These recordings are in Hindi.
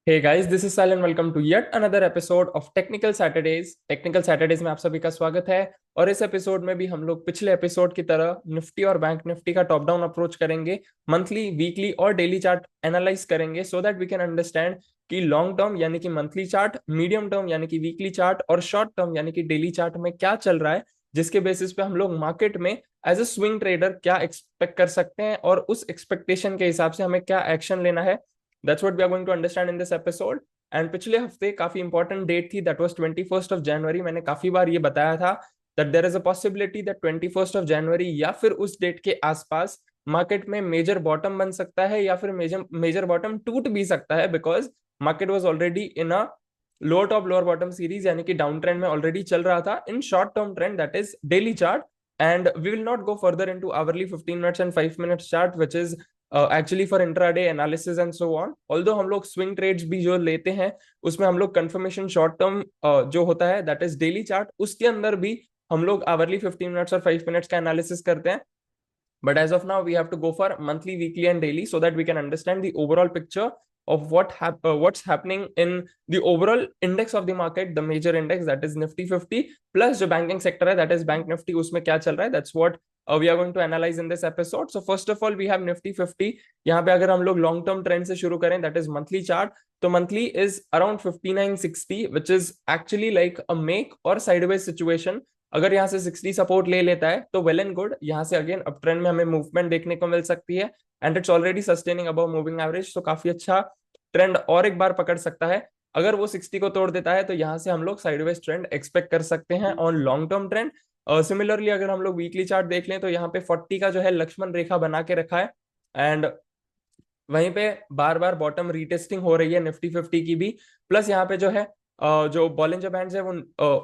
Hey guys, this is Sal and welcome to yet another episode of Technical Saturdays. Technical Saturdays में आप सभी का स्वागत है। और इस एपिसोड में भी हम लोग पिछले एपिसोड की तरह निफ्टी और बैंक निफ्टी का टॉप डाउन अप्रोच करेंगे। मंथली, वीकली और डेली चार्ट एनालाइज करेंगे so that we can understand कि लॉन्ग टर्म यानी कि मंथली चार्ट, मीडियम टर्म यानी कि वीकली चार्ट और शॉर्ट टर्म यानी कि डेली चार्ट में क्या चल रहा है, जिसके बेसिस पे हम लोग मार्केट में एज ए स्विंग ट्रेडर क्या एक्सपेक्ट कर सकते हैं और उस एक्सपेक्टेशन के हिसाब से हमें क्या एक्शन लेना है। That's what we are going to understand in this episode. And पिछले हफ्ते काफी इंपॉर्टेंट डेट थी, दैट वाज 21 जनवरी। मैंने काफी बार ये बताया था that there is a possibility that 21 January या फिर उस डेट के आसपास मार्केट में मेजर बॉटम बन सकता है या फिर मेजर मेजर बॉटम टूट भी सकता है, because market was already in a lower top lower bottom series यानी कि डाउन ट्रेंड में ऑलरेडी चल रहा था in short term trend, that is daily chart. And we will not go further into hourly 15 minutes and 5 minutes chart which is actually for intraday analysis and so on. Although हम लोग स्विंग ट्रेड्स भी जो लेते हैं उसमें हम लोग कंफर्मेशन शॉर्ट टर्म जो होता है दैट इज डेली चार्ट, उसके अंदर भी हम लोग आवरली 15 मिनट्स और 5 मिनट्स का एनालिसिस करते हैं। But as of now, we have to go for monthly, weekly, and daily so that we can understand the overall picture of what's happening in the overall index of the market, the major index that is Nifty 50 plus जो banking sector है that is Bank Nifty, उसमें क्या चल रहा है, that's what we are going to analyze in this episode. So first of all, we have Nifty 50. यहाँ पे अगर हम लोग long term trend से शुरू करें, that is monthly chart, तो monthly is around 5960, which is actually like a make or sideways situation. अगर यहाँ से 60 सपोर्ट ले लेता है तो वेल एंड गुड, यहाँ से अगेन अप ट्रेंड में हमें मूवमेंट देखने को मिल सकती है and it's already sustaining above moving average, तो काफी अच्छा ट्रेंड और एक बार पकड़ सकता है। अगर वो 60 को तोड़ देता है तो यहाँ से हम लोग साइडवेज ट्रेंड एक्सपेक्ट कर सकते हैं on long term trend. Similarly अगर हम लोग वीकली चार्ट देख लें तो यहाँ पे 40 का जो है लक्ष्मण रेखा बना के रखा है एंड वहीं पे बार बार बॉटम रीटेस्टिंग हो रही है निफ्टी 50 की भी। प्लस यहाँ पे जो है जो बॉलिंजर बैंड्स है वो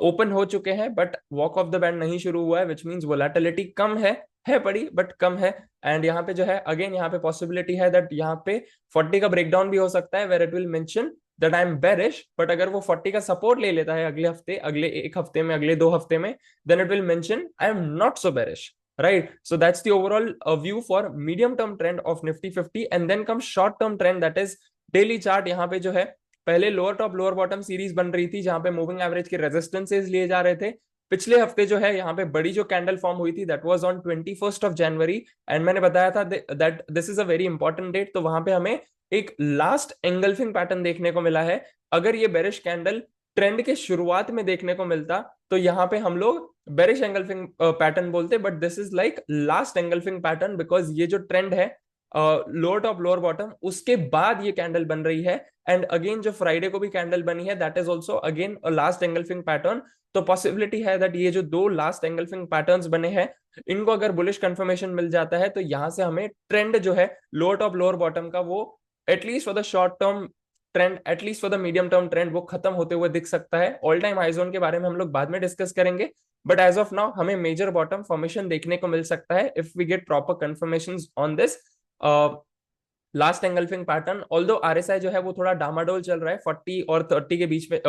ओपन हो चुके हैं but walk of the band नहीं शुरू हुआ है, विच मींस वोलेटिलिटी कम है पड़ी बट कम है। एंड यहाँ पे जो है अगेन यहाँ पे पॉसिबिलिटी है दैट यहाँ पे 40 का ब्रेकडाउन भी हो सकता है where it will mention that I am bearish, but अगर वो 40 का सपोर्ट ले लेता है अगले हफ्ते, अगले एक हफ्ते में, अगले 2 हफ्ते में, then it will mention I am not so bearish, right? So that's the overall view for medium term trend of Nifty 50, and then comes short term trend that is daily chart। यहाँ पे जो है पहले lower top lower bottom series बन रही थी जहां पे मूविंग एवरेज के रेजिस्टेंसेस लिए जा रहे थे। पिछले हफ्ते जो है यहाँ पे बड़ी जो कैंडल फॉर्म हुई थी that was on 21 January, and मैंने बताया था that this is a very important date, तो वहां पे हमें एक लास्ट एंगल्फिंग पैटर्न देखने को मिला है। अगर ये बेरिश कैंडल ट्रेंड के शुरुआत में देखने को मिलता तो यहाँ पे हम लोग बेरिश एंगल्फिंग पैटर्न बोलते, but this is like last engulfing pattern because ये जो ट्रेंड है लोअर टॉप लोअर बॉटम उसके बाद ये कैंडल बन रही है। एंड अगेन जो फ्राइडे को भी कैंडल बनी है that is also again last engulfing pattern. तो पॉसिबिलिटी है दैट ये जो दो लास्ट एंगल्फिंग पैटर्न्स बने हैं इनको अगर बुलिश कंफर्मेशन मिल जाता है तो यहाँ से हमें ट्रेंड जो है लोअर टॉप लोअर बॉटम का वो at least for the short term trend, at least for the medium term trend वो खत्म होते हुए दिख सकता है। ऑल टाइम हाई जोन के बारे में हम लोग बाद में डिस्कस करेंगे, बट एज ऑफ नाउ हमें मेजर बॉटम फॉर्मेशन देखने को मिल सकता है if we get proper confirmation on this last engulfing pattern. Although RSI जो है वो थोड़ा डामाडोल चल रहा है 40 और 30 के बीच में,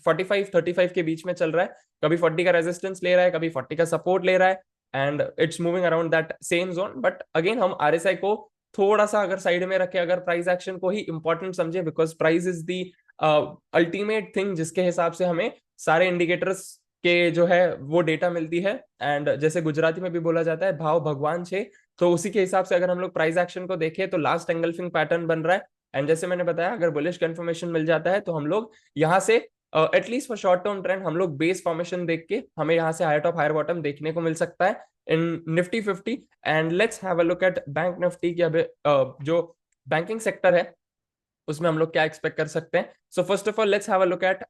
45-35 के बीच में चल रहा है। कभी 40 का रेजिस्टेंस ले रहा है, कभी 40 का सपोर्ट ले रहा है and it's moving around that same zone. But again हम आरएसआई को थोड़ा सा अगर साइड में रखे, अगर प्राइस एक्शन को ही इंपॉर्टेंट समझे, because price is the ultimate thing जिसके हिसाब से हमें सारे इंडिकेटर्स के जो है वो डेटा मिलती है। एंड जैसे गुजराती में भी बोला जाता है भाव भगवान छे, तो उसी के हिसाब से अगर हम लोग प्राइस एक्शन को देखें तो लास्ट एंगल्फिंग पैटर्न बन रहा है। एंड जैसे मैंने बताया अगर बुलिश कंफर्मेशन मिल जाता है तो हम लोग यहाँ से at least for short term trend हम लोग बेस फॉर्मेशन देख के हमें यहाँ से हायर टॉप हायर बॉटम देखने को मिल सकता है in Nifty 50। And let's have a look at bank Nifty की अभी जो बैंकिंग सेक्टर है उसमें हम लोग क्या एक्सपेक्ट कर सकते हैं। So first of all let's have a look at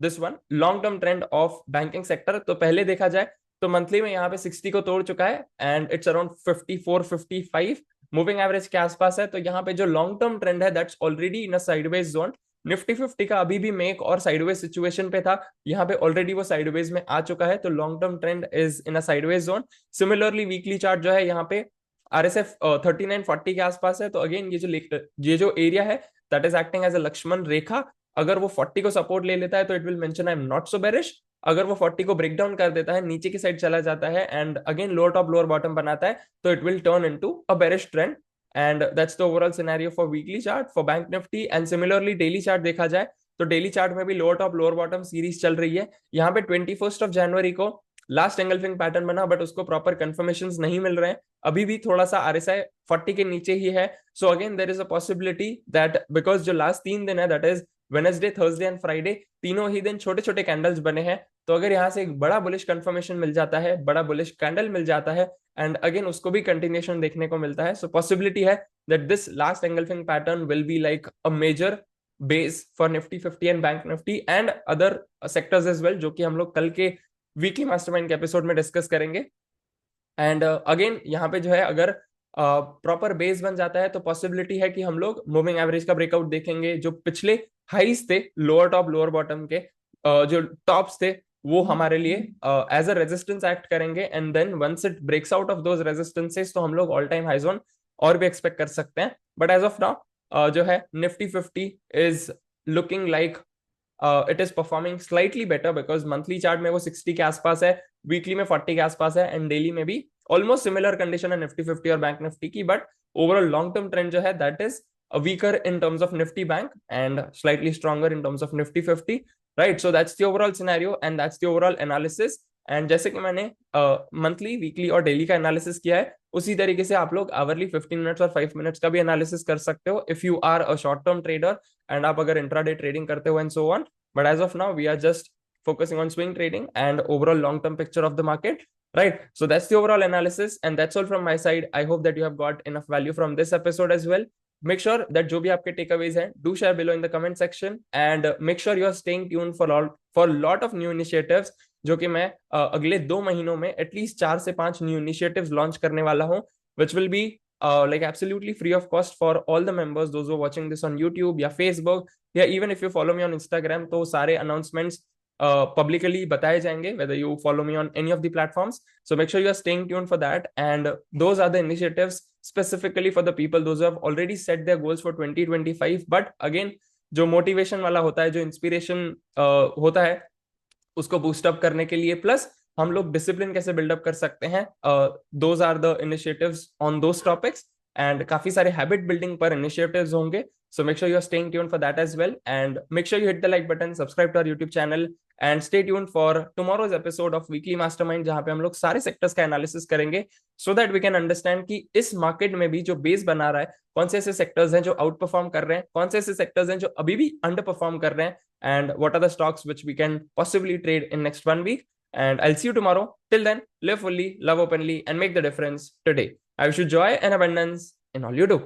this one long term trend of banking sector. तो पहले देखा जाए तो मंथली में यहाँ पे 60 को तोड़ चुका है and it's around 54-55 moving average के आसपास है। तो यहाँ पे जो लॉन्ग टर्म ट्रेंड है that's already in a sideways zone. Nifty 50 का अभी भी मेक और साइडवेज सिचुएशन पे था, यहाँ पे ऑलरेडी वो साइडवेज में आ चुका है, तो long term trend is in a sideways zone. Similarly weekly chart जो है यहाँ पे आरएसएफ 3940 के आसपास है। तो अगेन ये जो एरिया है that is acting as a Lakshman rekha. अगर वो 40 को सपोर्ट ले लेता है तो it will mention I am not so bearish. अगर वो 40 को ब्रेक डाउन कर देता है, नीचे की साइड चला जाता है and again lower top lower bottom बनाता है तो it will turn into a bearish trend. And that's the overall scenario for weekly chart for bank Nifty. And similarly daily chart देखा जाए तो डेली चार्ट में भी lower top lower bottom series चल रही है। यहाँ पे 21 को लास्ट एंगल्फिंग पैटर्न बना, बट उसको प्रॉपर कंफर्मेशन नहीं मिल रहे हैं। अभी भी थोड़ा सा आरएसआई 40 के नीचे ही है। So again there is a possibility that because जो लास्ट 3 दिन है, that is Wednesday, Thursday and Friday, तीनों ही दिन छोटे छोटे कैंडल्स बने हैं। तो अगर यहाँ से एक बड़ा बुलिश कंफर्मेशन मिल जाता है, बड़ा बुलिश कैंडल मिल जाता है, एंड अगेन उसको भी कंटिन्यूएशन देखने को मिलता है, सो पॉसिबिलिटी है that this last engulfing pattern will be like a major base for Nifty 50 and bank Nifty and other sectors as well, जो कि हम लोग कल के वीकली मास्टरमाइंड के एपिसोड में डिस्कस करेंगे। एंड अगेन यहाँ पे जो है, अगर प्रॉपर बेस बन जाता है तो पॉसिबिलिटी है कि हम लोग मूविंग एवरेज का ब्रेकआउट देखेंगे। जो पिछले हाईज थे लोअर टॉप लोअर बॉटम के, जो टॉप्स थे, वो हमारे लिए एज अ रेजिस्टेंस एक्ट करेंगे। And then once it breaks out of those resistances तो हम लोग ऑल टाइम हाई जोन और भी एक्सपेक्ट कर सकते हैं। बट एज ऑफ नाउ जो है Nifty 50 is looking like it is performing slightly better, because monthly chart में वो 60 के आसपास है, वीकली में 40 के आसपास है, एंड डेली में भी ऑलमोस्ट सिमिलर कंडीशन है निफ्टी 50 और बैंक निफ्टी की। But overall long term trend जो है that is weaker in terms of Nifty bank and slightly stronger in terms of Nifty 50, right? So that's the overall scenario and that's the overall analysis. And जैसे कि मैंने मंथली वीकली और डेली का एनालिसिस किया है, उसी तरीके से आप लोग आवरली 15 मिनट्स और 5 मिनट्स का भी एनालिसिस कर सकते हो if you are a short term trader and आप अगर इंट्राडे ट्रेडिंग करते हो and so on. But as of now, we are just focusing on swing trading and overall long-term picture of the market, right? So that's the overall analysis, and that's all from my side. I hope that you have got enough value from this episode as well. Make sure that जो भी आपके takeaways हैं, do share below in the comment section, and make sure you are staying tuned for lot of new initiatives, जो कि मैं अगले 2 महीनों में एटलीस्ट 4 से 5 न्यू इनिशिएटिव्स लॉन्च करने वाला हूँ, which will be like absolutely free of cost for all the members, those who are watching this on YouTube या Facebook, या even if you follow me on Instagram, तो सारे अनाउंसमेंट्स पब्लिकली बताए जाएंगे whether you follow me on any of the platforms. So make sure you are staying tuned for that, and those are the initiatives specifically for the people those who have already set their goals for 2025. But again, जो मोटिवेशन वाला होता है, जो इंस्पिरेशन होता है, उसको बूस्ट अप करने के लिए, प्लस हम लोग डिसिप्लिन कैसे बिल्डअप कर सकते हैं, those are the initiatives on those topics, and काफी सारे हैबिट बिल्डिंग पर इनिशिएटिव्स होंगे. So make sure you are staying tuned for that as well, and make sure you hit the like button, subscribe to our YouTube channel, and stay tuned for tomorrow's episode of Weekly Mastermind, जहां पे हम लोग सारे सेक्टर्स का एनालिसिस करेंगे, so that we can understand कि इस मार्केट में भी जो बेस बना रहा है, कौन से ऐसे सेक्टर्स हैं जो आउट परफॉर्म कर रहे हैं, कौन से ऐसे सेक्टर्स हैं जो अभी भी अंडर परफॉर्म कर रहे हैं, and what are the stocks which we can possibly trade in next 1 week. And I'll see you tomorrow. Till then, live fully, love openly, and make the difference today. I wish you joy and abundance in all you do.